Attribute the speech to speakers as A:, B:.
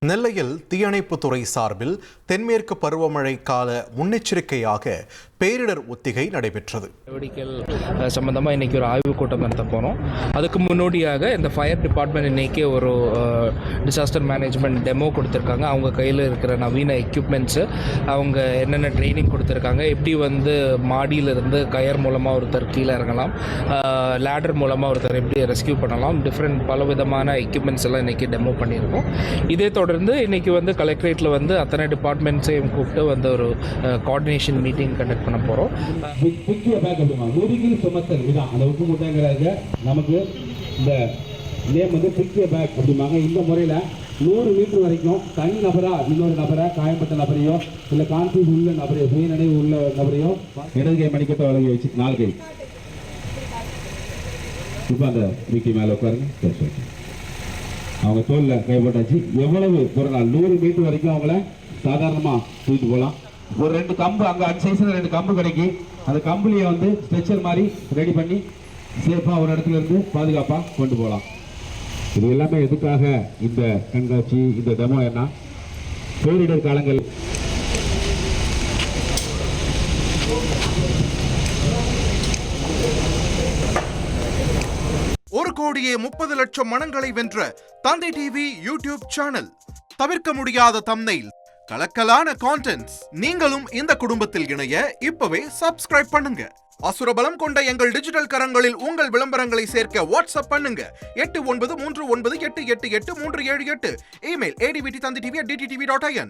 A: நெல்லையில் தீயணைப்புத்துறை சார்பில் தென்மேற்கு பருவமழை கால முன்னெச்சரிக்கையாக பேரிடர் ஒத்திகை நடைபெற்றது.
B: நடவடிக்கைகள் சம்பந்தமாக இன்னைக்கு ஒரு ஆய்வுக் கூட்டம் நடத்த போகிறோம். அதுக்கு முன்னோடியாக இந்த ஃபயர் டிபார்ட்மெண்ட் இன்னைக்கு ஒரு டிசாஸ்டர் மேனேஜ்மெண்ட் டெமோ கொடுத்துருக்காங்க. அவங்க கையில் இருக்கிற நவீன எக்யூப்மெண்ட்ஸு, அவங்க என்னென்ன ட்ரைனிங் கொடுத்துருக்காங்க, எப்படி மாடியிலிருந்து கயர் மூலமாக ஒருத்தர் கீழே இறங்கலாம், லேடர் மூலமாக ஒருத்தர் எப்படி ரெஸ்கியூ பண்ணலாம், பலவிதமான எக்யூப்மெண்ட்ஸ் எல்லாம் இன்றைக்கி டெமோ பண்ணியிருக்கோம். இதே தொடர்ந்து இன்றைக்கி கலெக்டரேட்டில் அத்தனை டிபார்ட்மெண்ட்ஸையும் கூப்பிட்டு ஒரு கோஆர்டினேஷன் மீட்டிங் கண்டக்ட் பண்ண போகிறோம்.
C: நமக்கு இந்த நேம் பிக்கிய பேக் அப்படிம்பாங்க. இந்த முறையில் 100 மீட்டர் வரைக்கும் தனி நபரா இன்னொரு நபரை, காயப்பட்ட நபரையோ இல்லை கான்ஃபியூஸ் உள்ள நபரையோ, சுயநினைவு உள்ள நபரையோ இடது கை மணிக்கத்தை வழங்கி வச்சு 4 கை. இப்போ அந்த விக்கி மேலே உட்காருங்க. அவங்க தோல்ல கைப்பட்டாச்சு. எவ்வளவு ஒரு நாள் 100 மீட்டர் வரைக்கும் அவங்கள சாதாரணமாக தூக்கிட்டு போகலாம். ஒரு 2 கம்பு அங்கே அன்சைஸில் 2 கம்பு கிடைக்கும். அந்த கம்புலேயே ஸ்ட்ரெச்சர் மாதிரி ரெடி பண்ணி சேஃபாக ஒரு இடத்துல இருந்து பாதுகாப்பாக கொண்டு போகலாம். இது எல்லாமே எதுக்காக இந்த கண்காட்சி, இந்த டெமோ என்ன, பேரிடர் காலங்கள்
D: ஒரு கோடியே 30 லட்சம் மனங்களை வென்ற தந்தை டிவி யூடியூப் சேனல். தவிர்க்க முடியாத தம்ப்நெயில், கலக்கலான கான்டென்ட்ஸ். நீங்களும் இந்த குடும்பத்தில் இணைய இப்பவே சப்ஸ்கிரைப் பண்ணுங்க. அசுரபலம் கொண்ட எங்கள் டிஜிட்டல் கரங்களில் உங்கள் விளம்பரங்களை சேர்க்க வாட்ஸ்அப் பண்ணுங்க. 893988883778. Email advttv@dttv.in.